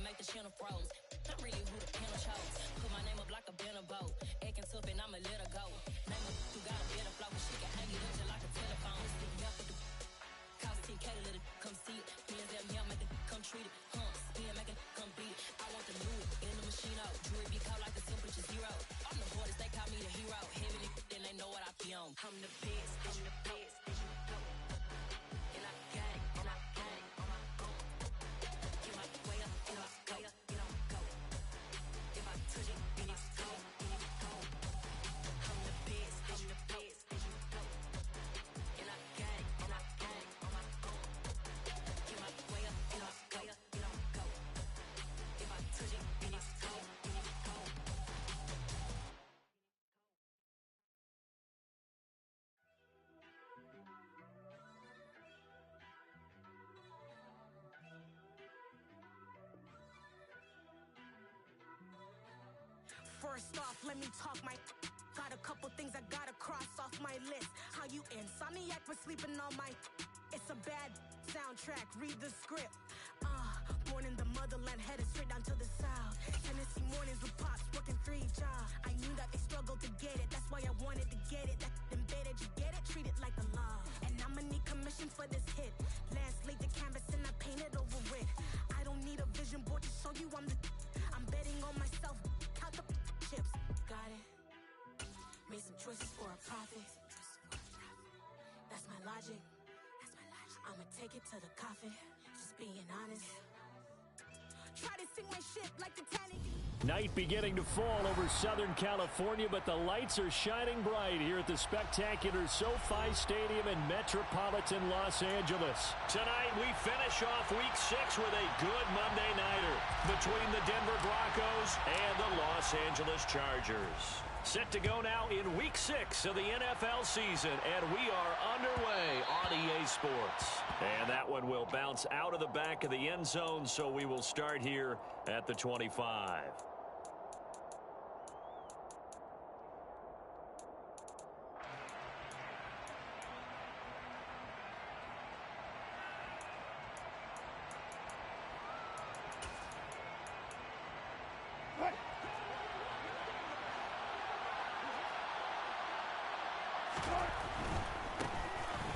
make the channel froze. I'm really who the panel chose. Put my name up like a banner boat. Acting tough and I'ma let her go. Name her who got a better flow, but she can hang it up just like a telephone. Stick me up with the cost 10K to let it come see it. Hands at me, I make it come treat it. Spin, make it come beat it. I want the new in the machine out. Jewelry be cold like the temperature 0. I'm the hardest, they call me the hero. Heaven and then they know what I be on. I'm the best, I'm the best, and you know. And I got it, and I got it on my own. Get my way up, get my way up, get on go. If I touch it, then it's cold, then it's cold. I'm the best, I'm the best, and you know. And I got it, and I got it on my own. Get my way up, get my way up, get on go. If I touch it, then it's cold, then it's cold. First off, let me talk my. Got a couple things I gotta cross off my list. How you insomniac for sleeping on my. It's a bad soundtrack, read the script. Born in the motherland, headed straight down to the south. Tennessee mornings with pops, working 3 jobs. I knew that they struggled to get it, that's why I wanted to get it. That embedded, you get it, treat it like the law. And I'ma need commission for this hit. Last laid the canvas and I painted over it. I don't need a vision board to show you I'm betting on myself, count the chips. Got it. Made some choices for a profit. That's my logic. I'ma take it to the coffin. Just being honest. Try to sink my ship like Titanic. Night beginning to fall over Southern California, but the lights are shining bright here at the spectacular SoFi Stadium in metropolitan Los Angeles. Tonight, we finish off Week 6 with a good Monday nighter between the Denver Broncos and the Los Angeles Chargers. Set to go now in Week 6 of the NFL season, and we are underway on EA Sports. And that one will bounce out of the back of the end zone, so we will start here at the 25.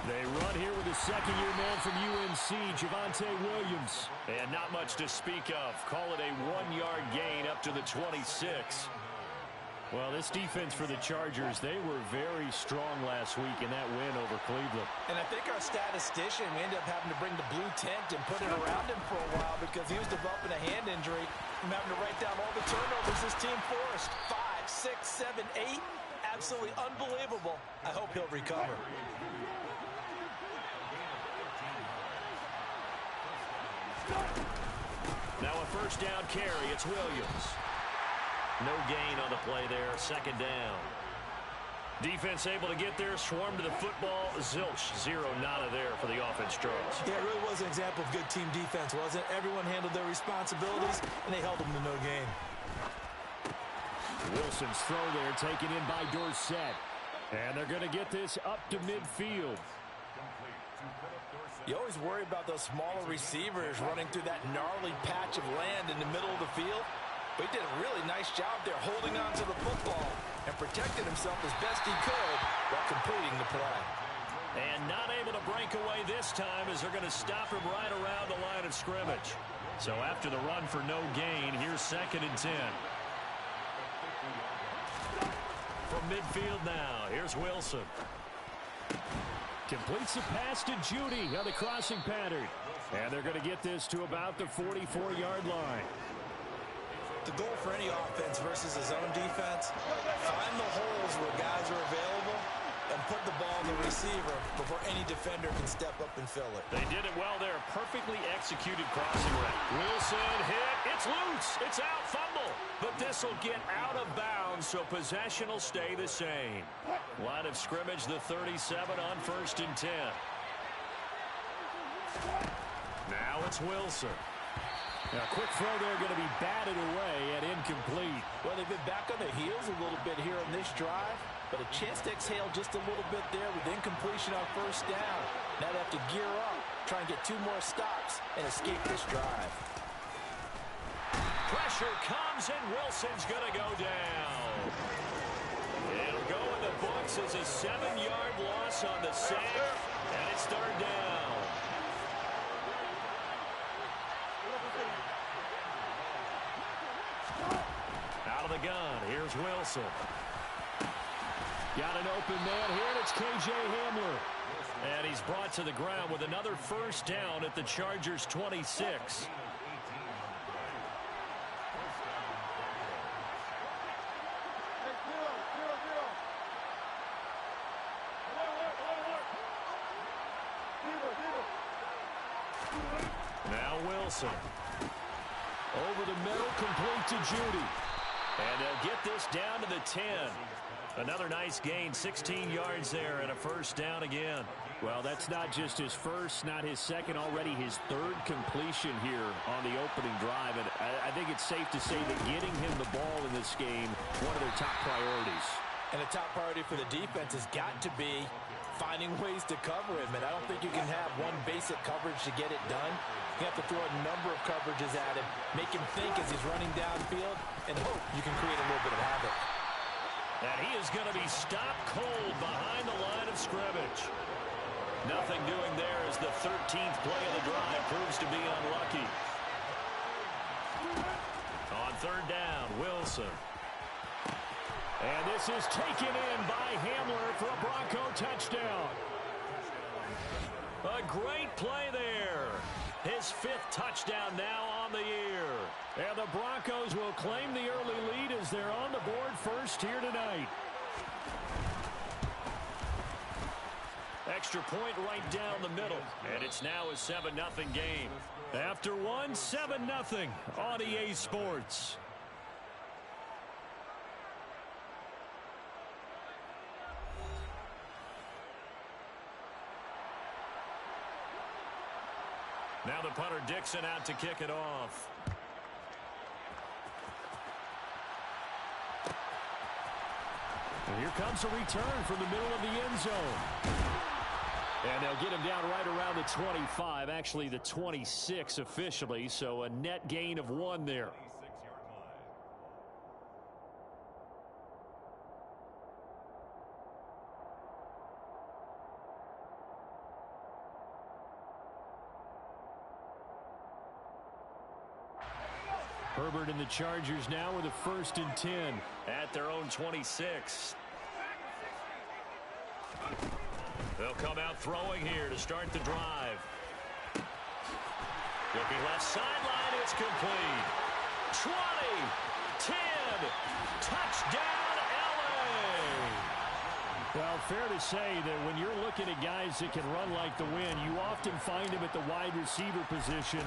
They run here with a second-year man from UNC, Javonte Williams. And not much to speak of. Call it a 1-yard gain up to the 26. Well, this defense for the Chargers, they were very strong last week in that win over Cleveland. And I think our statistician, we ended up having to bring the blue tent and put it around him for a while because he was developing a hand injury from having to write down all the turnovers this team forced. 5, 6, 7, 8. Absolutely unbelievable. I hope he'll recover. Now a first down carry. It's Williams. No gain on the play there. Second down. Defense able to get there. Swarm to the football. Zilch. 0 nada there for the offense, Charles. Yeah, it really was an example of good team defense, wasn't it? Everyone handled their responsibilities, and they held them to no gain. Wilson's throw there taken in by Dorsett. And they're going to get this up to midfield. You always worry about those smaller receivers running through that gnarly patch of land in the middle of the field. But he did a really nice job there holding on to the football and protected himself as best he could while completing the play. And not able to break away this time as they're going to stop him right around the line of scrimmage. So after the run for no gain, here's 2nd and 10. From midfield now, here's Wilson. Completes the pass to Judy on the crossing pattern. And they're going to get this to about the 44-yard line. The goal for any offense versus his own defense, find the holes where guys are available and put the ball in the receiver before any defender can step up and fill it. They did it well there. Perfectly executed crossing route. Wilson hit. It's loose. It's out. Fumble. But this will get out of bounds, so possession will stay the same. Line of scrimmage, the 37 on 1st and 10. Now it's Wilson. Now, quick throw there going to be batted away and incomplete. Well, they've been back on their heels a little bit here on this drive, but a chance to exhale just a little bit there with incompletion on 1st down. Now they have to gear up, try and get 2 more stops, and escape this drive. Pressure comes, and Wilson's going to go down. It'll go in the books as a 7-yard loss on the sack, and it's third down. Out of the gun, here's Wilson. Got an open man here, and it's K.J. Hamler. And he's brought to the ground with another first down at the Chargers' 26. Now Wilson. Over the middle, complete to Judy. And they'll get this down to the 10. Another nice gain, 16 yards there, and a first down again. Well, that's not just his first, not his second, already his third completion here on the opening drive. And I think it's safe to say that getting him the ball in this game, one of their top priorities. And a top priority for the defense has got to be finding ways to cover him. And I don't think you can have one basic coverage to get it done. You have to throw a number of coverages at him, make him think as he's running downfield, and hope you can create a little bit of havoc. And he is going to be stopped cold behind the line of scrimmage. Nothing doing there as the 13th play of the drive proves to be unlucky. On third down, Wilson. And this is taken in by Hamler for a Bronco touchdown. A great play there. His 5th touchdown now on the year. And the Broncos will claim the early lead as they're on the board first here tonight. Extra point right down the middle. And it's now a 7-0 game. After one, 7-0 on EA Sports. Now the punter Dixon out to kick it off. And here comes a return from the middle of the end zone. And they'll get him down right around the 25, actually the 26 officially, so a net gain of 1 there. Herbert and the Chargers now with a 1st and 10 at their own 26. They'll come out throwing here to start the drive. Looking left sideline, it's complete. 20, 10, touchdown LA. Well, fair to say that when you're looking at guys that can run like the wind, you often find them at the wide receiver position,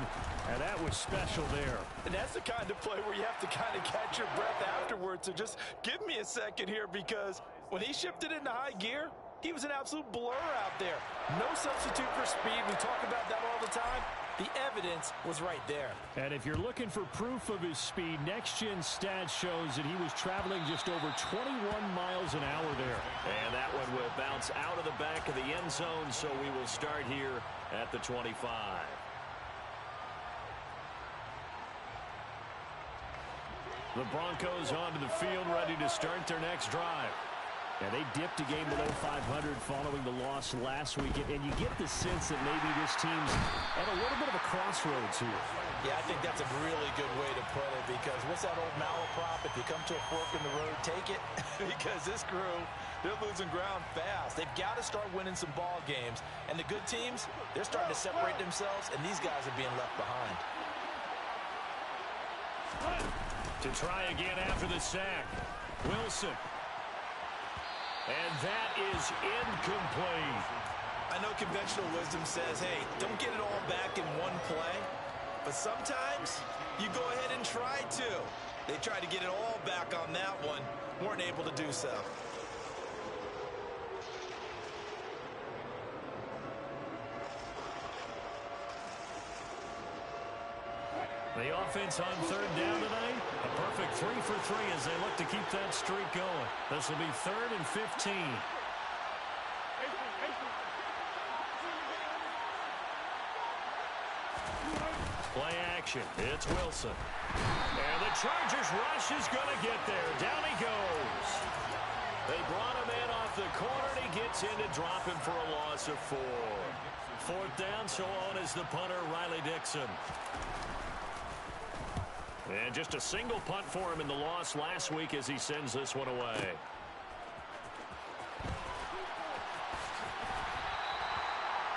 and that was special there. And that's the kind of play where you have to kind of catch your breath afterwards. So just give me a second here, because when he shifted into high gear, he was an absolute blur out there. No substitute for speed. We talk about that all the time. The evidence was right there. And if you're looking for proof of his speed, Next Gen Stats shows that he was traveling just over 21 miles an hour there. And that one will bounce out of the back of the end zone, so we will start here at the 25. The Broncos onto the field, ready to start their next drive. Yeah, they dipped a game below 500 following the loss last week, and you get the sense that maybe this team's at a little bit of a crossroads here. Yeah, I think that's a really good way to put it, because what's that old malaprop? If you come to a fork in the road, take it. Because this crew, they're losing ground fast. They've got to start winning some ball games. And the good teams, they're starting to separate themselves, and these guys are being left behind. To try again after the sack, Wilson. And that is incomplete. I know conventional wisdom says, hey, don't get it all back in one play. But sometimes you go ahead and try to. They tried to get it all back on that one. Weren't able to do so. The offense on third down tonight, a perfect 3 for 3 as they look to keep that streak going. This will be 3rd and 15. Play action. It's Wilson. And the Chargers rush is going to get there. Down he goes. They brought him in off the corner, and he gets in to drop him for a loss of 4. 4th down, so on is the punter, Riley Dixon. And just a single punt for him in the loss last week as he sends this one away.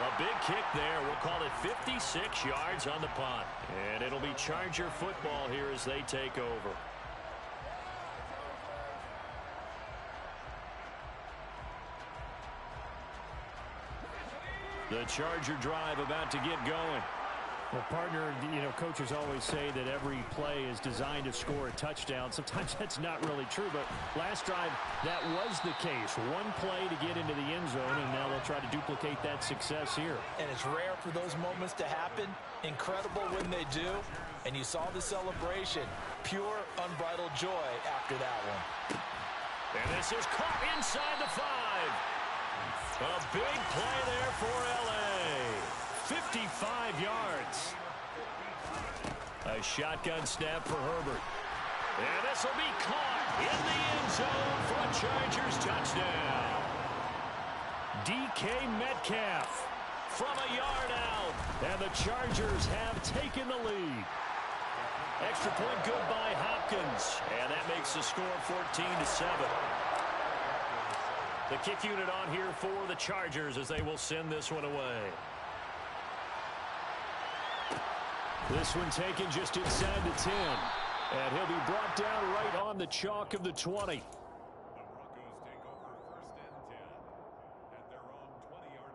A big kick there. We'll call it 56 yards on the punt. And it'll be Charger football here as they take over. The Charger drive about to get going. Well, partner, coaches always say that every play is designed to score a touchdown. Sometimes that's not really true, but last drive, that was the case. One play to get into the end zone, and now they'll try to duplicate that success here. And it's rare for those moments to happen. Incredible when they do. And you saw the celebration. Pure, unbridled joy after that one. And this is caught inside the 5. A big play there for L.A. 55 yards. A shotgun snap for Herbert. And this will be caught in the end zone for a Chargers touchdown. DK Metcalf from a yard out. And the Chargers have taken the lead. Extra point good by Hopkins. And that makes the score 14-7. The kick unit on here for the Chargers as they will send this one away. This one taken just inside the 10. And he'll be brought down right on the chalk of the 20. The Broncos take over 1st and 10 at their own 20-yard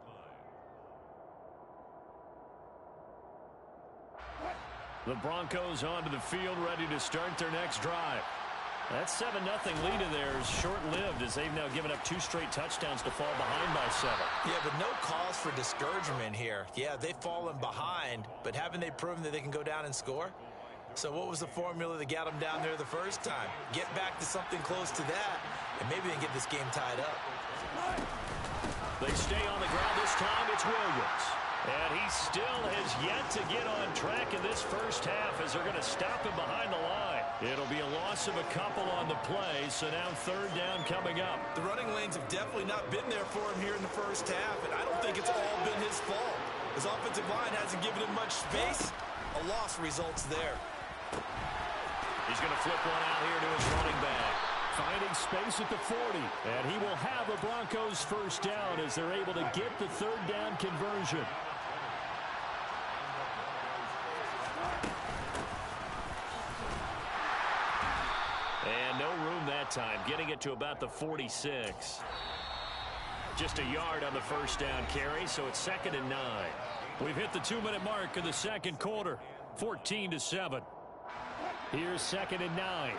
line. The Broncos onto the field ready to start their next drive. That 7-0 lead of theirs short-lived as they've now given up 2 straight touchdowns to fall behind by 7. Yeah, but no cause for discouragement here. Yeah, they've fallen behind, but haven't they proven that they can go down and score? So what was the formula that got them down there the first time? Get back to something close to that, and maybe they can get this game tied up. They stay on the ground this time. It's Williams. And he still has yet to get on track in this first half as they're going to stop him behind the line. It'll be a loss of a couple on the play, so now 3rd down coming up. The running lanes have definitely not been there for him here in the first half, and I don't think it's all been his fault. His offensive line hasn't given him much space. A loss results there. He's going to flip one out here to his running back. Finding space at the 40, and he will have a Broncos 1st down as they're able to get the 3rd down conversion. And no room that time, getting it to about the 46. Just a yard on the 1st down carry, so it's 2nd and 9. We've hit the 2-minute mark of the 2nd quarter, 14-7. Here's 2nd and 9.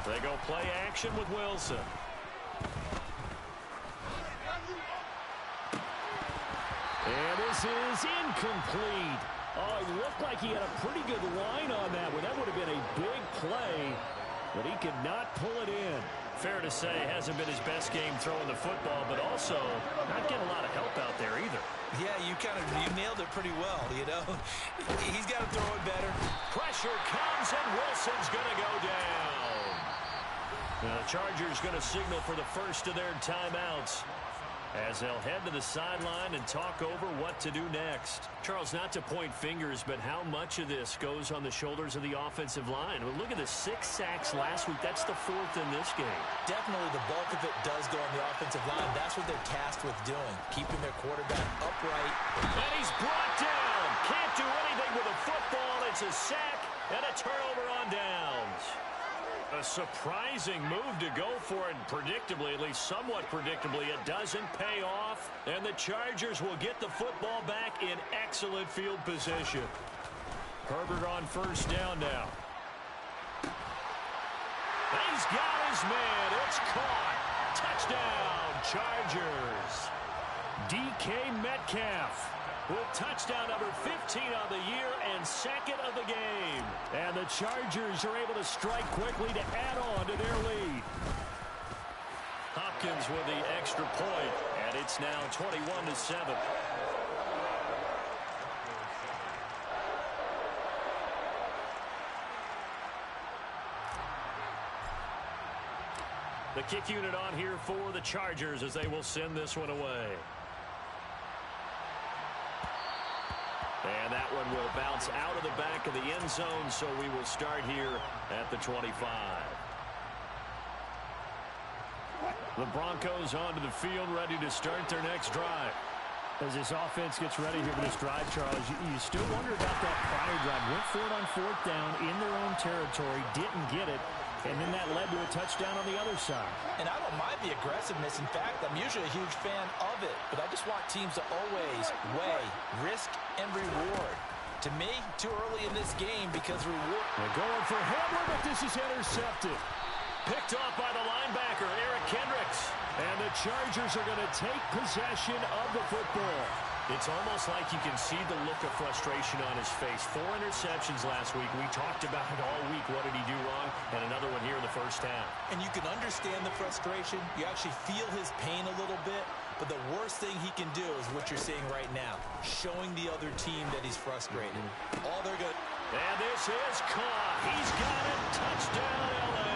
They go play action with Wilson. And this is incomplete. Oh, it looked like he had a pretty good line on that one. That would have been a big play, but he could not pull it in. Fair to say, hasn't been his best game throwing the football, but also not getting a lot of help out there either. Yeah, you nailed it pretty well, He's got to throw it better. Pressure comes, and Wilson's going to go down. Now, the Chargers going to signal for the first of their timeouts as they'll head to the sideline and talk over what to do next. Charles, not to point fingers, but how much of this goes on the shoulders of the offensive line? Well, look at the 6 sacks last week. That's the 4th in this game. Definitely the bulk of it does go on the offensive line. That's what they're tasked with doing, keeping their quarterback upright. And he's brought down. Can't do anything with a football. It's a sack and a turnover on downs. A surprising move to go for it, predictably, at least somewhat predictably. It doesn't pay off, and the Chargers will get the football back in excellent field position. Herbert on 1st down now. He's got his man. It's caught. Touchdown, Chargers. DK Metcalf with touchdown number 15 on the year and 2nd of the game. And the Chargers are able to strike quickly to add on to their lead. Hopkins with the extra point, and it's now 21-7. The kick unit on here for the Chargers as they will send this one away. And that one will bounce out of the back of the end zone, so we will start here at the 25. The Broncos onto the field, ready to start their next drive. As this offense gets ready here for this drive, Charles, you still wonder about that prior drive. Went for it on 4th down in their own territory, didn't get it, and then that led to a touchdown on the other side. And I don't mind the aggressiveness. In fact, I'm usually a huge fan of it, but I just want teams to always weigh risk and reward. To me, too early in this game because reward. They're going for Hamler, but this is intercepted. Picked off by the linebacker, Eric Kendricks. And the Chargers are going to take possession of the football. It's almost like you can see the look of frustration on his face. 4 interceptions last week. We talked about it all week. What did he do wrong? And another one here in the first half. And you can understand the frustration. You actually feel his pain a little bit. But the worst thing he can do is what you're seeing right now, showing the other team that he's frustrated. All they're good. And this is caught. He's got it. Touchdown, L.A.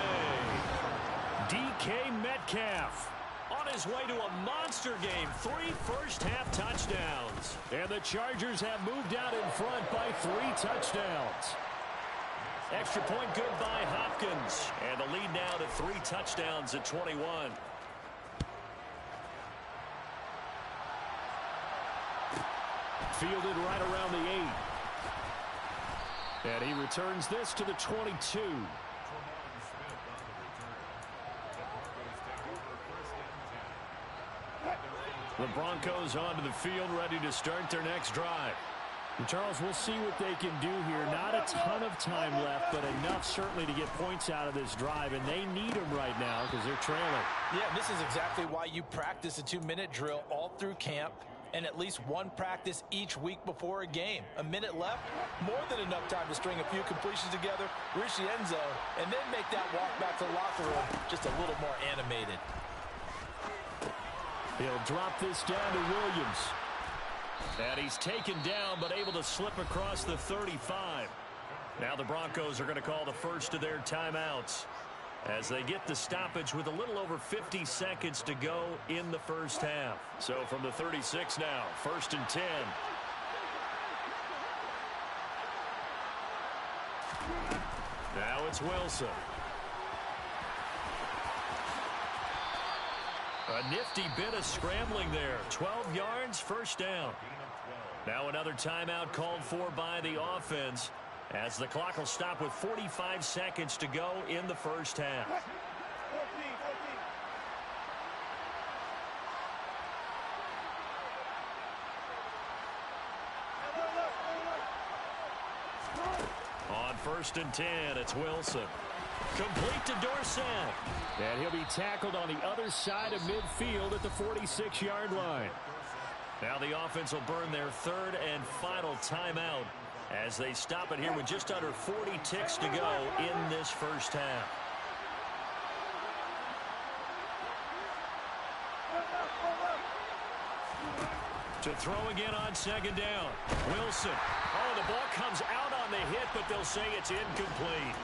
DK Metcalf on his way to a monster game. 3 first-half touchdowns. And the Chargers have moved out in front by 3 touchdowns. Extra point good by Hopkins. And the lead now to 3 touchdowns at 21. Fielded right around the 8. And he returns this to the 22. The Broncos onto the field, ready to start their next drive. And Charles, we'll see what they can do here. Not a ton of time left, but enough certainly to get points out of this drive, and they need them right now because they're trailing. Yeah, this is exactly why you practice a 2-minute drill all through camp and at least one practice each week before a game. A minute left, more than enough time to string a few completions together, reach the end zone, and then make that walk back to the locker room just a little more animated. He'll drop this down to Williams. And he's taken down, but able to slip across the 35. Now the Broncos are going to call the first of their timeouts as they get the stoppage with a little over 50 seconds to go in the first half. So from the 36 now, 1st and 10. Now it's Wilson. A nifty bit of scrambling there. 12 yards, first down. Now another timeout called for by the offense as the clock will stop with 45 seconds to go in the first half. On 1st and 10, it's Wilson. Complete to Dorsett. And he'll be tackled on the other side of midfield at the 46-yard line. Now the offense will burn their 3rd and final timeout as they stop it here with just under 40 ticks to go in this first half. To throw again on 2nd down. Wilson. Oh, the ball comes out on the hit, but they'll say it's incomplete.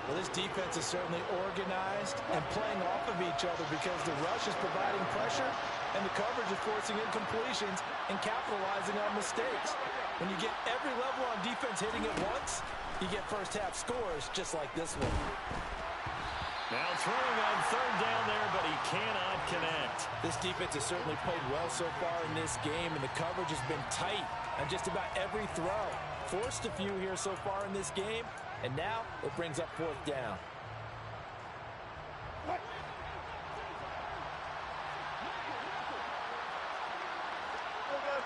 Well, this defense is certainly organized and playing off of each other because the rush is providing pressure and the coverage is forcing incompletions and capitalizing on mistakes. When you get every level on defense hitting at once, you get first half scores just like this one. Now throwing on 3rd down there, but he cannot connect. This defense has certainly played well so far in this game, and the coverage has been tight on just about every throw. Forced a few here so far in this game, and now it brings up 4th down.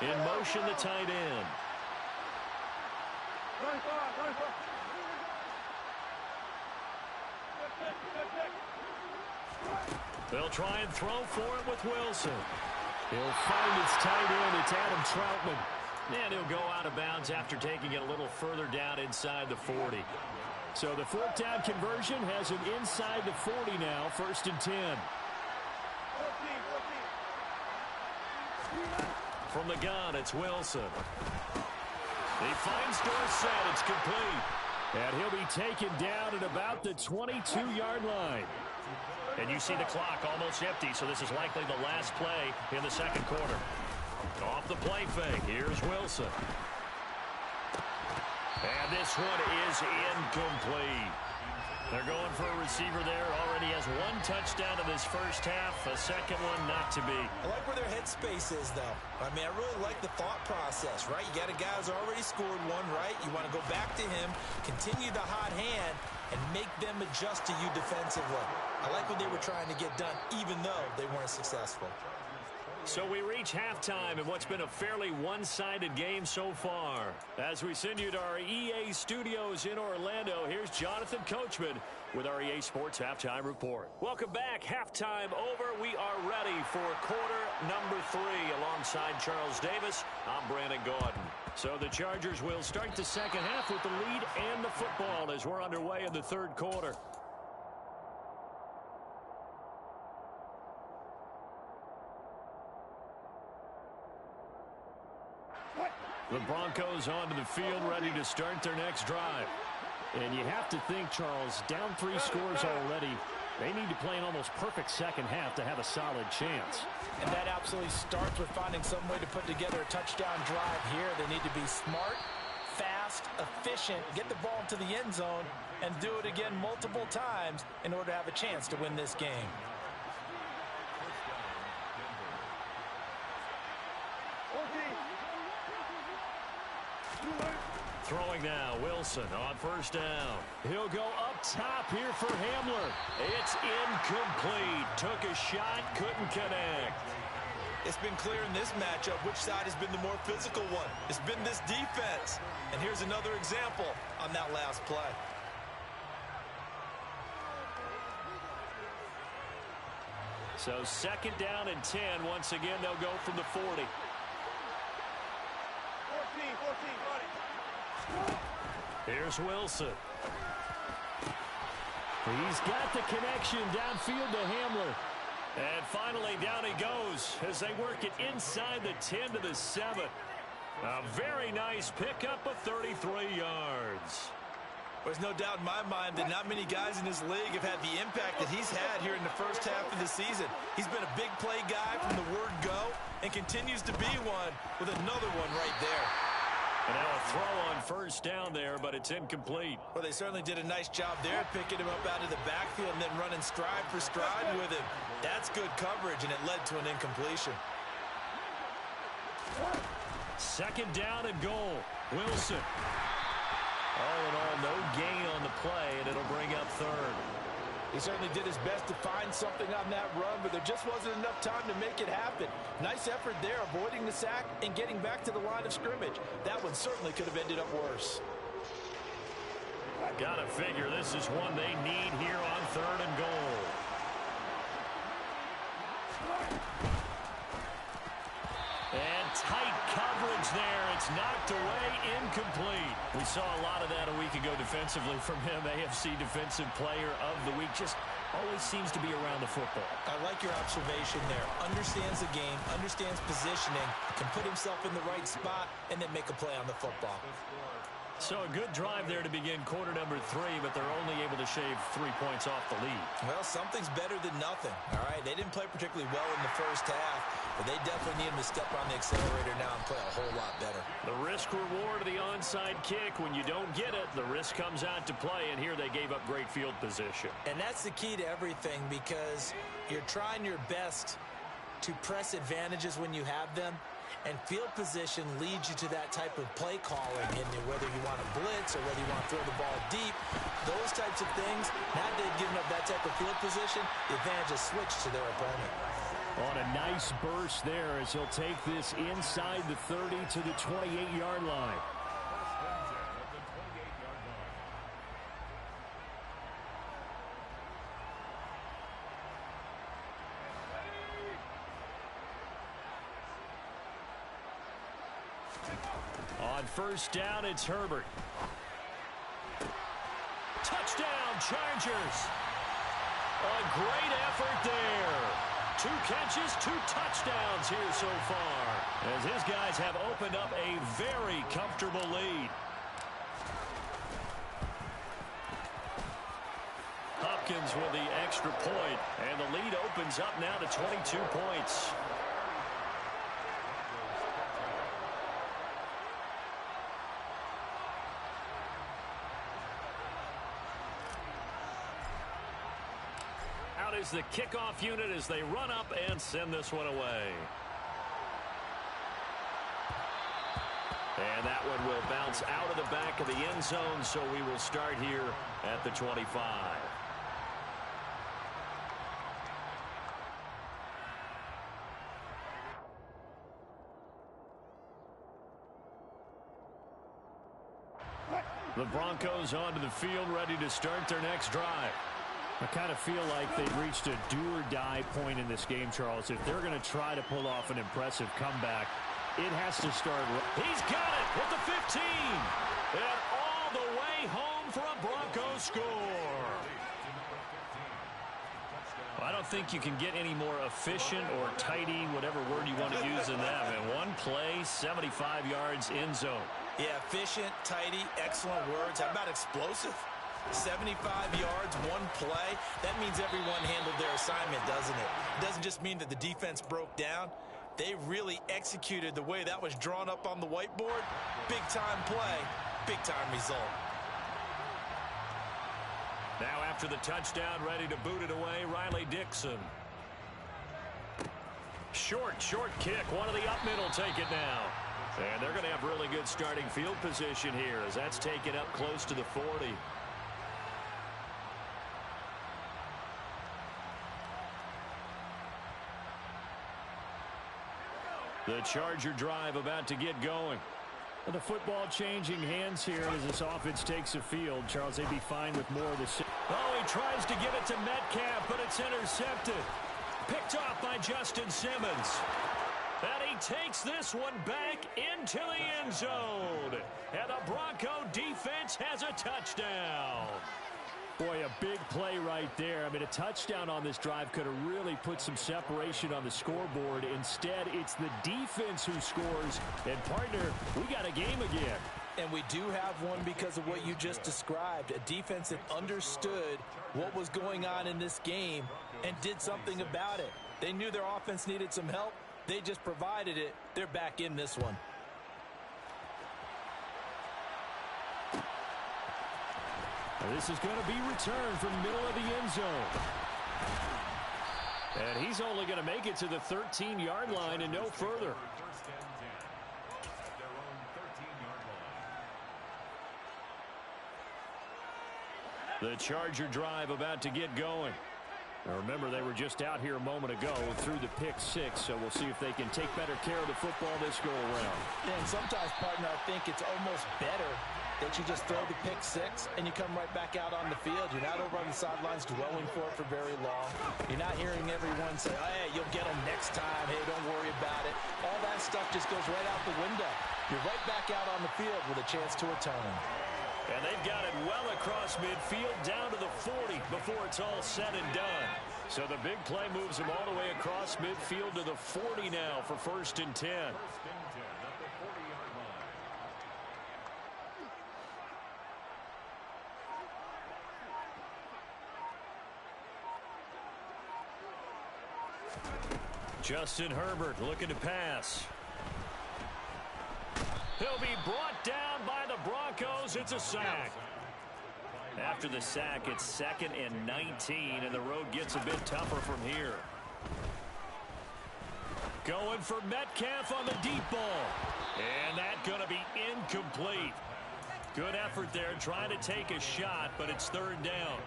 In motion, the tight end. They'll try and throw for it with Wilson. He'll find his tight end. It's Adam Troutman. And he'll go out of bounds after taking it a little further down inside the 40. So the 4th down conversion has him inside the 40 now, 1st and 10. From the gun, it's Wilson. He finds Dorsett. It's complete. And he'll be taken down at about the 22-yard line. And you see the clock almost empty, so this is likely the last play in the second quarter. Off the play fake, here's Wilson. And this one is incomplete. They're going for a receiver there. Already has one touchdown in this first half. A second one not to be. I like where their headspace is, though. I mean, I really like the thought process, right? You got a guy who's already scored one, right? You want to go back to him, continue the hot hand, and make them adjust to you defensively. I like what they were trying to get done, even though they weren't successful. So we reach halftime in what's been a fairly one-sided game so far. As we send you to our EA studios in Orlando, here's Jonathan Coachman with our EA Sports Halftime Report. Welcome back. Halftime over. We are ready for quarter number 3 alongside Charles Davis. I'm Brandon Gordon. So the Chargers will start the second half with the lead and the football as we're underway in the third quarter. The Broncos onto the field, ready to start their next drive. And you have to think, Charles, down 3 scores already. They need to play an almost perfect second half to have a solid chance. And that absolutely starts with finding some way to put together a touchdown drive here. They need to be smart, fast, efficient, get the ball into the end zone, and do it again multiple times in order to have a chance to win this game. Throwing now, Wilson on first down. He'll go up top here for Hamler. It's incomplete. Took a shot, couldn't connect. It's been clear in this matchup which side has been the more physical one. It's been this defense. And here's another example on that last play. So second down and 10. Once again, they'll go from the 40. 14, buddy. Here's Wilson. He's got the connection downfield to Hamler. And finally, down he goes as they work it inside the 10 to the 7. A very nice pickup of 33 yards. There's no doubt in my mind that not many guys in this league have had the impact that he's had here in the first half of the season. He's been a big play guy from the word go and continues to be one with another one right there. And now a throw on first down there, but it's incomplete. Well, they certainly did a nice job there, picking him up out of the backfield and then running stride for stride with him. That's good coverage, and it led to an incompletion. Second down and goal. Wilson. All in all, no gain on the play, and it'll bring up third. He certainly did his best to find something on that run, but there just wasn't enough time to make it happen. Nice effort there, avoiding the sack and getting back to the line of scrimmage. That one certainly could have ended up worse. Gotta figure this is one they need here on third and goal. And tight coverage there. It's knocked away, incomplete. We saw a lot of that a week ago defensively from him. AFC Defensive Player of the Week. Just always seems to be around the football. I like your observation there. Understands the game, understands positioning, can put himself in the right spot, and then make a play on the football. So a good drive there to begin quarter number 3, but they're only able to shave 3 points off the lead. Well, something's better than nothing, all right? They didn't play particularly well in the first half, but they definitely need him to step on the accelerator now and play a whole lot better. The risk-reward of the onside kick. When you don't get it, the risk comes out to play, and here they gave up great field position. And that's the key to everything, because you're trying your best to press advantages when you have them, and field position leads you to that type of play calling, and whether you want to blitz or whether you want to throw the ball deep, those types of things, now that they've given up that type of field position, the advantage is switched to their opponent. On a nice burst there as he'll take this inside the 30 to the 28-yard line. On first down, it's Herbert. Touchdown, Chargers. A great effort there. 2 catches, 2 touchdowns here so far, as his guys have opened up a very comfortable lead. Hopkins with the extra point, and the lead opens up now to 22 points. Out is the kickoff unit as they run up and send this one away. And that one will bounce out of the back of the end zone, so we will start here at the 25. The Broncos onto the field, ready to start their next drive. I kind of feel like they've reached a do-or-die point in this game, Charles. If they're going to try to pull off an impressive comeback, it has to start. He's got it with the 15. And all the way home for a Broncos score. I don't think you can get any more efficient or tidy, whatever word you want to use in that. And one play, 75 yards, end zone. Yeah, efficient, tidy, excellent words. How about explosive? 75 yards, one play. That means everyone handled their assignment, doesn't it? It doesn't just mean that the defense broke down. They really executed the way that was drawn up on the whiteboard. Big-time play, big-time result. Now after the touchdown, ready to boot it away, Riley Dixon. Short kick. One of the up middle take it now. And they're going to have really good starting field position here as that's taken up close to the 40. The Charger drive about to get going. The football changing hands here as this offense takes the field. Charles, they'd be fine with more of this. Oh, he tries to get it to Metcalf, but it's intercepted. Picked off by Justin Simmons. And he takes this one back into the end zone. And the Bronco defense has a touchdown. Boy, a big play right there. I mean, a touchdown on this drive could have really put some separation on the scoreboard. Instead, it's the defense who scores. And, partner, we got a game again. And we do have one because of what you just described. A defense that understood what was going on in this game and did something about it. They knew their offense needed some help. They just provided it. They're back in this one. This is going to be returned from middle of the end zone. And he's only going to make it to the 13-yard line and no further. The Charger drive about to get going. Now remember, they were just out here a moment ago through the pick 6, so we'll see if they can take better care of the football this go around. And sometimes, partner, I think it's almost better that you just throw the pick 6 and you come right back out on the field. You're not over on the sidelines dwelling for it for very long. You're not hearing everyone say, hey, you'll get them next time. Hey, don't worry about it. All that stuff just goes right out the window. You're right back out on the field with a chance to return. And they've got it well across midfield down to the 40 before it's all said and done. So the big play moves them all the way across midfield to the 40 now for 1st and 10. Justin Herbert looking to pass. He'll be brought down by the Broncos. It's a sack. After the sack, it's 2nd and 19, and the road gets a bit tougher from here. Going for Metcalf on the deep ball. And that's going to be incomplete. Good effort there, trying to take a shot, but it's 3rd down.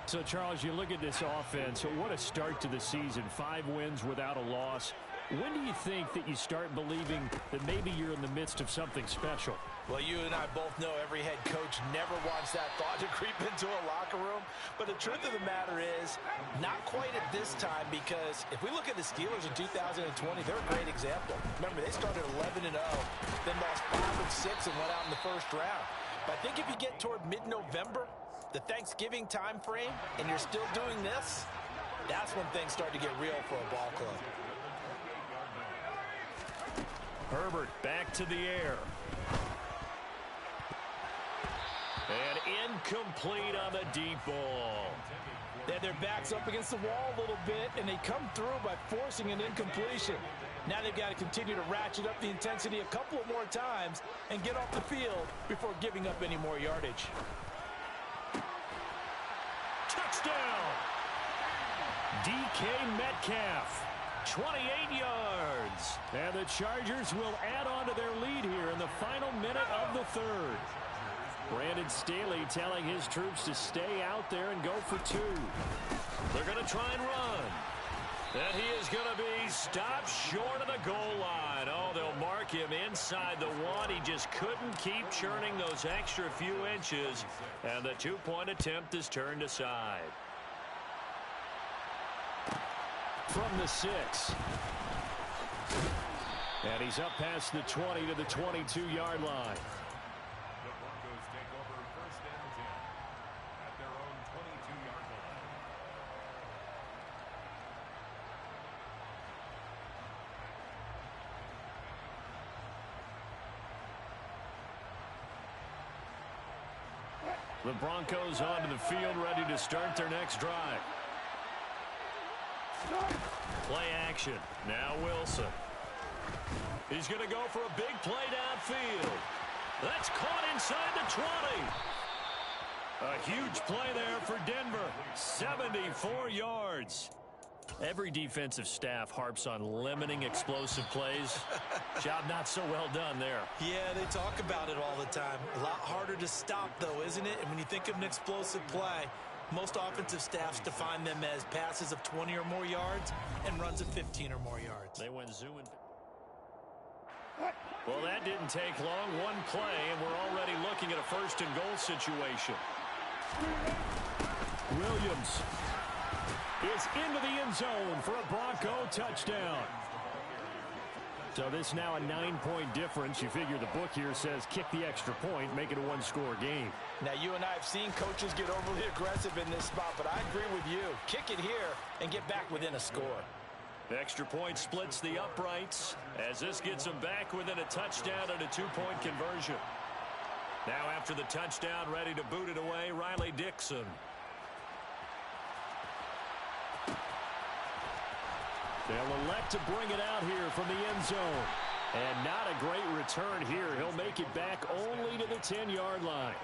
So, Charles, you look at this offense, what a start to the season. 5 wins without a loss. When do you think that you start believing that maybe you're in the midst of something special? Well, you and I both know every head coach never wants that thought to creep into a locker room. But the truth of the matter is, not quite at this time, because if we look at the Steelers in 2020, they're a great example. Remember, they started 11-0, then lost 5-6 and went out in the 1st round. But I think if you get toward mid-November, the Thanksgiving time frame, and you're still doing this, That's when things start to get real for a ball club. Herbert back to the air. And incomplete on the deep ball. They had their backs up against the wall a little bit, and they come through by forcing an incompletion. Now they've got to continue to ratchet up the intensity a couple of more times and get off the field before giving up any more yardage. Touchdown! DK Metcalf, 28 yards. And the Chargers will add on to their lead here in the final minute of the third. Brandon Staley telling his troops to stay out there and go for two. They're going to try and run. And he is going to be stopped short of the goal line. Oh, they'll mark him inside the one. He just couldn't keep churning those extra few inches. And the two-point attempt is turned aside. From the 6. And he's up past the 20 to the 22-yard line. The Broncos take over 1st and 10 at their own 22-yard line. The Broncos onto the field, ready to start their next drive. Play action. Now Wilson. He's going to go for a big play downfield. That's caught inside the 20. A huge play there for Denver. 74 yards. Every defensive staff harps on limiting explosive plays. Job not so well done there. Yeah, they talk about it all the time. A lot harder to stop, though, isn't it? And when you think of an explosive play, most offensive staffs define them as passes of 20 or more yards and runs of 15 or more yards. They went zoo and... Well, that didn't take long. One play, and we're already looking at a 1st and goal situation. Williams is into the end zone for a Bronco touchdown. So this now a 9-point difference. You figure the book here says kick the extra point, make it a one-score game. Now, you and I have seen coaches get overly aggressive in this spot, but I agree with you. Kick it here and get back within a score. The extra point splits the uprights as this gets them back within a touchdown and a 2-point conversion. Now after the touchdown, ready to boot it away, Riley Dixon. They'll elect to bring it out here from the end zone. And not a great return here. He'll make it back only to the 10-yard line.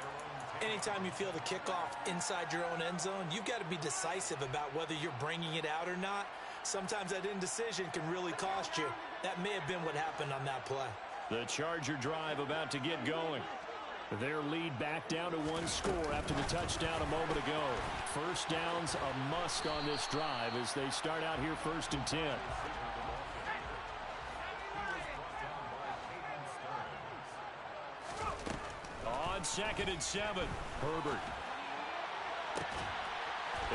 Anytime you feel the kickoff inside your own end zone, you've got to be decisive about whether you're bringing it out or not. Sometimes that indecision can really cost you. That may have been what happened on that play. The Charger drive about to get going. Their lead back down to one score after the touchdown a moment ago. First down's a must on this drive as they start out here 1st and 10. On 2nd and 7, Herbert.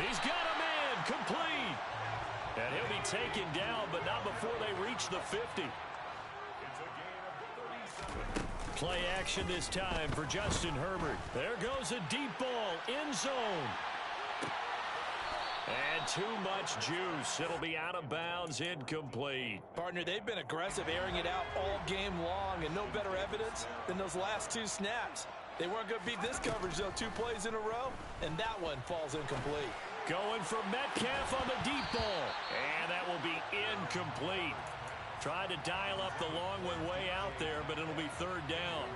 He's got a man complete. And he'll be taken down, but not before they reach the 50. Play action this time for Justin Herbert. There goes a deep ball, end zone. And too much juice. It'll be out of bounds, incomplete. Partner, they've been aggressive, airing it out all game long, and no better evidence than those last 2 snaps. They weren't going to beat this coverage, though, 2 plays in a row, and that one falls incomplete. Going for Metcalf on the deep ball. And that will be incomplete. Tried to dial up the long one way out there, but it'll be 3rd down.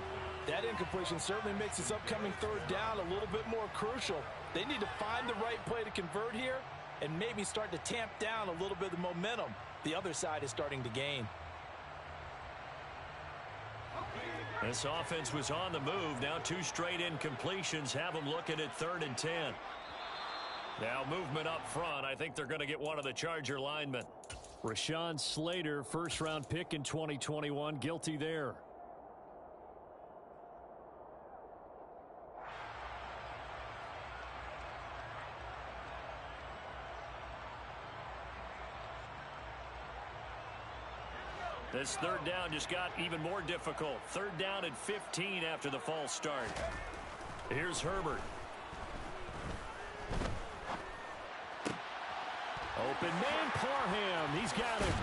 That incompletion certainly makes this upcoming 3rd down a little bit more crucial. They need to find the right play to convert here and maybe start to tamp down a little bit of the momentum the other side is starting to gain. This offense was on the move. Now 2 straight incompletions have them looking at 3rd and 10. Now movement up front. I think they're going to get one of the Charger linemen. Rashawn Slater, 1st-round pick in 2021, guilty there. This 3rd down just got even more difficult. 3rd down and 15 after the false start. Here's Herbert. Open man, Parham. He's got him.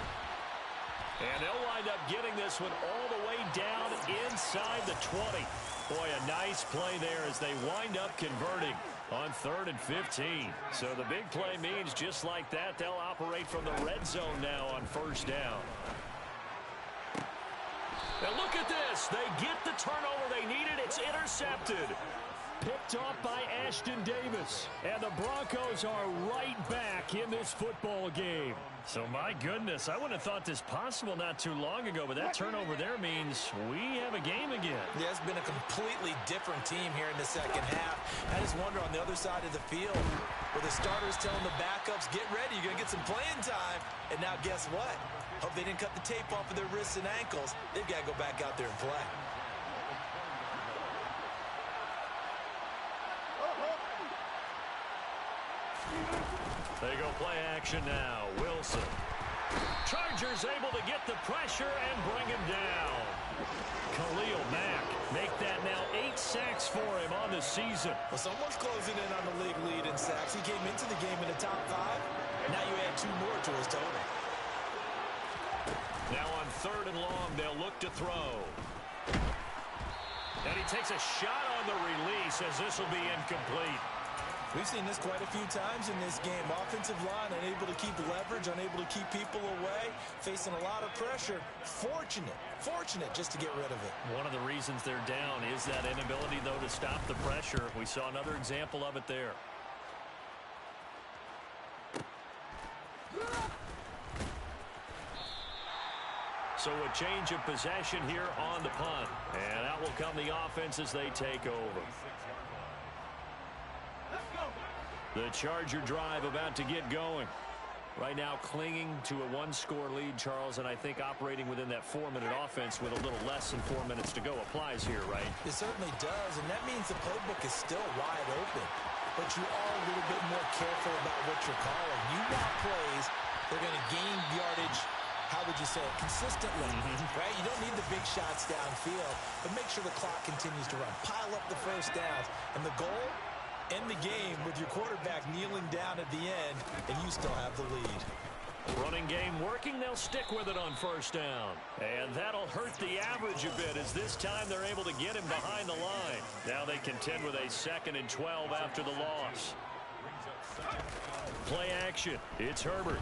And they'll wind up getting this one all the way down inside the 20. Boy, a nice play there as they wind up converting on 3rd and 15. So the big play means just like that, they'll operate from the red zone now on 1st down. Now look at this. They get the turnover they needed. It's intercepted. Picked off by Ashton Davis. And the Broncos are right back in this football game. So, my goodness, I wouldn't have thought this possible not too long ago, but that turnover there means we have a game again. Yeah, it's been a completely different team here in the second half. I just wonder on the other side of the field, where the starters telling the backups, get ready, you're going to get some playing time. And now guess what? Hope they didn't cut the tape off of their wrists and ankles. They've got to go back out there and play. They go play action now. Wilson. Chargers able to get the pressure and bring him down. Khalil Mack make that now 8 sacks for him on the season. Well, someone's closing in on the league lead in sacks. He came into the game in the top 5. Now you add 2 more to his total. Now on 3rd and long, they'll look to throw. And he takes a shot on the release as this will be incomplete. We've seen this quite a few times in this game. Offensive line unable to keep leverage, unable to keep people away, facing a lot of pressure. Fortunate just to get rid of it. One of the reasons they're down is that inability, though, to stop the pressure. We saw another example of it there. So a change of possession here on the punt. And out will come the offense as they take over. The Charger drive about to get going. Right now clinging to a 1-score lead, Charles, and I think operating within that 4-minute offense with a little less than 4 minutes to go applies here, right? It certainly does, and that means the playbook is still wide open. But you are a little bit more careful about what you're calling. You want plays that are going to gain yardage, how would you say it, consistently, right? You don't need the big shots downfield, but make sure the clock continues to run. Pile up the first downs, and the goal, end the game with your quarterback kneeling down at the end, and you still have the lead. Running game working. They'll stick with it on 1st down. And that'll hurt the average a bit as this time they're able to get him behind the line. Now they contend with a 2nd and 12 after the loss. Play action. It's Herbert.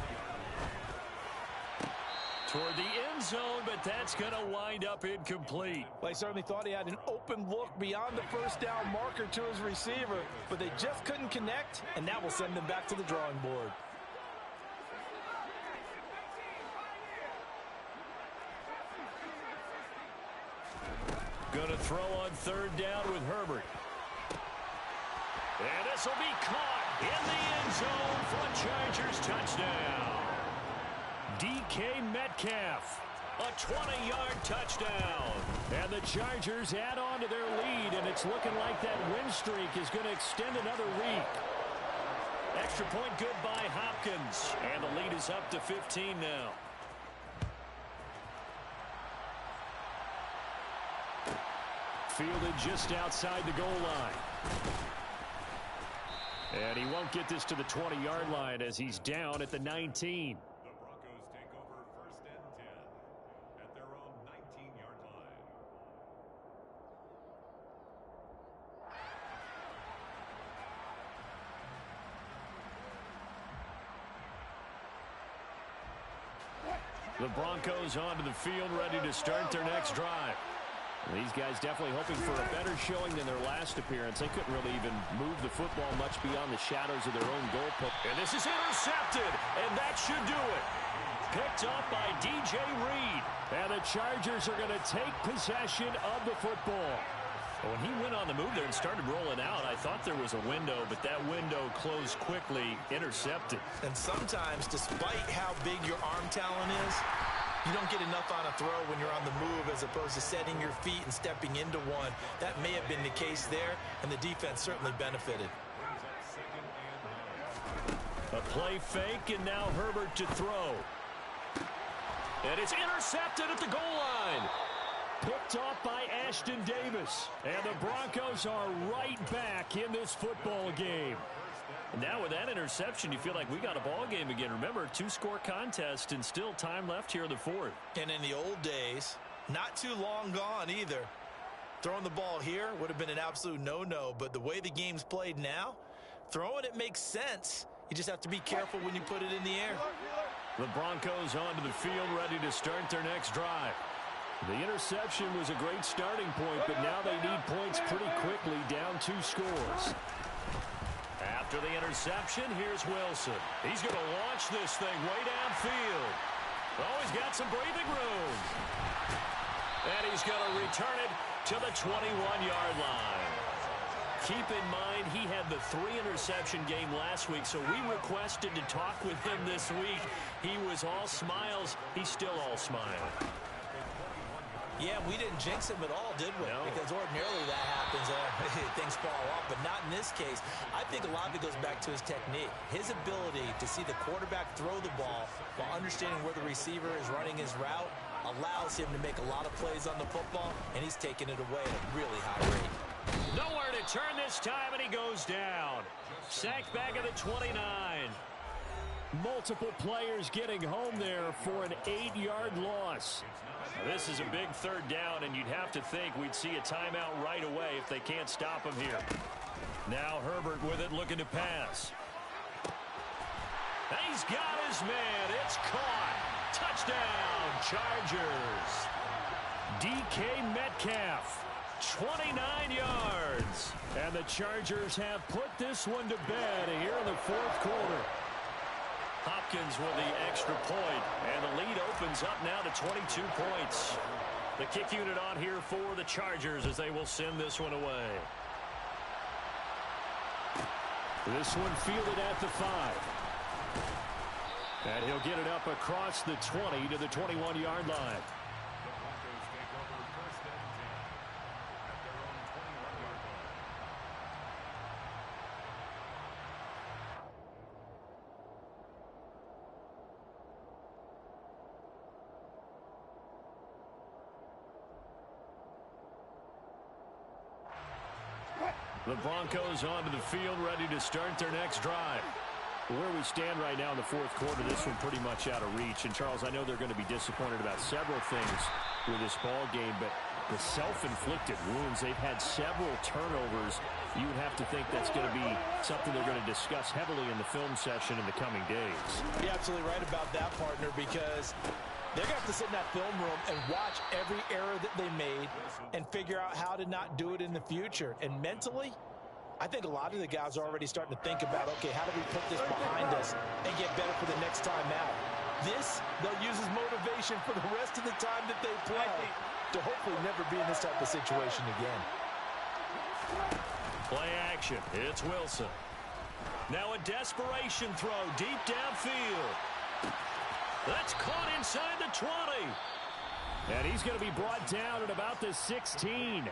Toward the end zone, but that's going to wind up incomplete. Well, he certainly thought he had an open look beyond the 1st down marker to his receiver, but they just couldn't connect, and that will send them back to the drawing board. Going to throw on 3rd down with Herbert. And this will be caught in the end zone for a Chargers touchdown. DK Metcalf, a 20-yard touchdown. And the Chargers add on to their lead, and it's looking like that win streak is going to extend another week. Extra point good by Hopkins, and the lead is up to 15 now. Fielded just outside the goal line. And he won't get this to the 20-yard line as he's down at the 19. The Broncos onto the field, ready to start their next drive. These guys definitely hoping for a better showing than their last appearance. They couldn't really even move the football much beyond the shadows of their own goal post. And this is intercepted, and that should do it. Picked up by DJ Reed. And the Chargers are going to take possession of the football. When he went on the move there and started rolling out, I thought there was a window, but that window closed quickly, intercepted. And sometimes, despite how big your arm talent is, you don't get enough on a throw when you're on the move as opposed to setting your feet and stepping into one. That may have been the case there, and the defense certainly benefited. A play fake, and now Herbert to throw. And it's intercepted at the goal line. Picked off by Ashton Davis. And the Broncos are right back in this football game. And now with that interception, you feel like we got a ball game again. Remember, 2-score contest and still time left here in the fourth. And in the old days, not too long gone either. Throwing the ball here would have been an absolute no-no, but the way the game's played now, throwing it makes sense. You just have to be careful when you put it in the air. The Broncos onto the field, ready to start their next drive. The interception was a great starting point, but now they need points pretty quickly, down 2 scores. After the interception, here's Wilson. He's going to launch this thing way downfield. Oh, he's got some breathing room. And he's going to return it to the 21-yard line. Keep in mind, he had the 3-interception game last week, so we requested to talk with him this week. He was all smiles. He's still all smile. Yeah, we didn't jinx him at all, did we? No. Because ordinarily that happens. Things fall off, but not in this case. I think a lot of it goes back to his technique. His ability to see the quarterback throw the ball while understanding where the receiver is running his route allows him to make a lot of plays on the football, and he's taking it away at a really high rate. Nowhere to turn this time, and he goes down. Sacked back at the 29. Multiple players getting home there for an 8-yard loss. This is a big 3rd down, and you'd have to think we'd see a timeout right away if they can't stop him here. Now Herbert with it, looking to pass. He's got his man. It's caught. Touchdown, Chargers. DK Metcalf, 29 yards. And the Chargers have put this one to bed here in the 4th quarter. Hopkins with the extra point, and the lead opens up now to 22 points. The kick unit on here for the Chargers as they will send this one away. This one fielded at the 5. And he'll get it up across the 20 to the 21-yard line. The Broncos onto the field, ready to start their next drive. Where we stand right now in the 4th quarter, this one pretty much out of reach. And, Charles, I know they're going to be disappointed about several things with this ball game, but the self-inflicted wounds, they've had several turnovers. You would have to think that's going to be something they're going to discuss heavily in the film session in the coming days. You're absolutely right about that, partner, because they're going to have to sit in that film room and watch every error that they made and figure out how to not do it in the future. And mentally, I think a lot of the guys are already starting to think about, okay, how do we put this behind us and get better for the next time out? This, they'll use as motivation for the rest of the time that they play to hopefully never be in this type of situation again. Play action. It's Wilson. Now a desperation throw deep downfield. That's caught inside the 20. And he's going to be brought down at about the 16.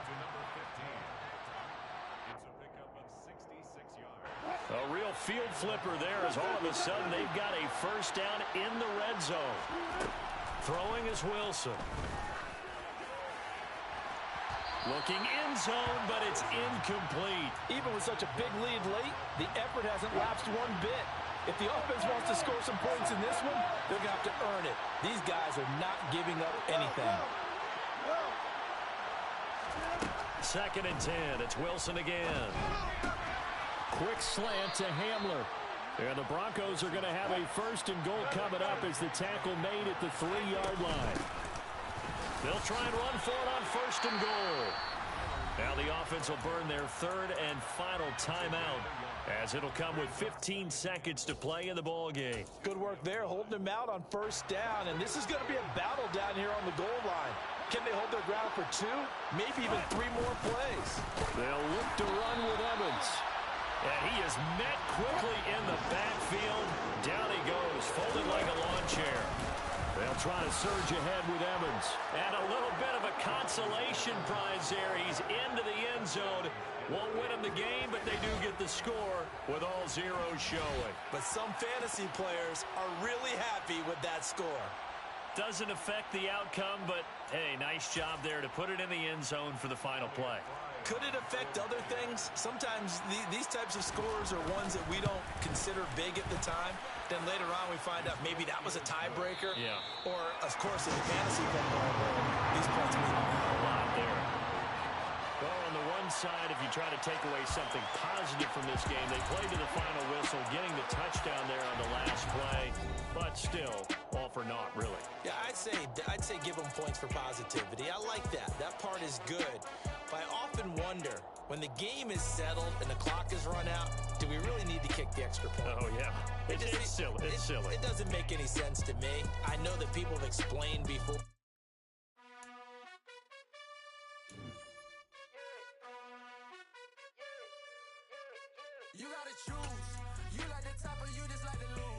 A real field flipper there as all of a sudden they've got a first down in the red zone. Throwing is Wilson. Looking in zone, but it's incomplete. Even with such a big lead late, the effort hasn't lapsed one bit. If the offense wants to score some points in this one, they're going to have to earn it. These guys are not giving up anything. 2nd and 10. It's Wilson again. Quick slant to Hamler. And the Broncos are going to have a 1st and goal coming up as the tackle made at the 3-yard line. They'll try and run for it on 1st and goal. Now the offense will burn their 3rd and final timeout as it'll come with 15 seconds to play in the ball game. Good work there, holding them out on 1st down. And this is going to be a battle down here on the goal line. Can they hold their ground for 2, maybe even 3 more plays? They'll look to run with Evans. And he is met quickly in the backfield. Down he goes, folded like a lawn chair. They'll try to surge ahead with Evans. And a little bit of a consolation prize there. He's into the end zone. Won't win him the game, but they do get the score with all zeros showing. But some fantasy players are really happy with that score. Doesn't affect the outcome, but, hey, nice job there to put it in the end zone for the final play. Could it affect other things? Sometimes these types of scores are ones that we don't consider big at the time. Then later on we find out maybe that was a tiebreaker. Yeah. Or, of course, in the fantasy football world, these points mean a lot there. Well, on the one side, if you try to take away something positive from this game, they played to the final whistle, getting the touchdown there on the last play, but still, all for naught, really. Yeah, I'd say give them points for positivity. I like that. That part is good. But I often wonder, when the game is settled and the clock is run out, do we really need to kick the extra point? Oh, yeah. It's silly. It's silly. It doesn't make any sense to me. I know that people have explained before. You gotta choose. You like the top or you just like to lose.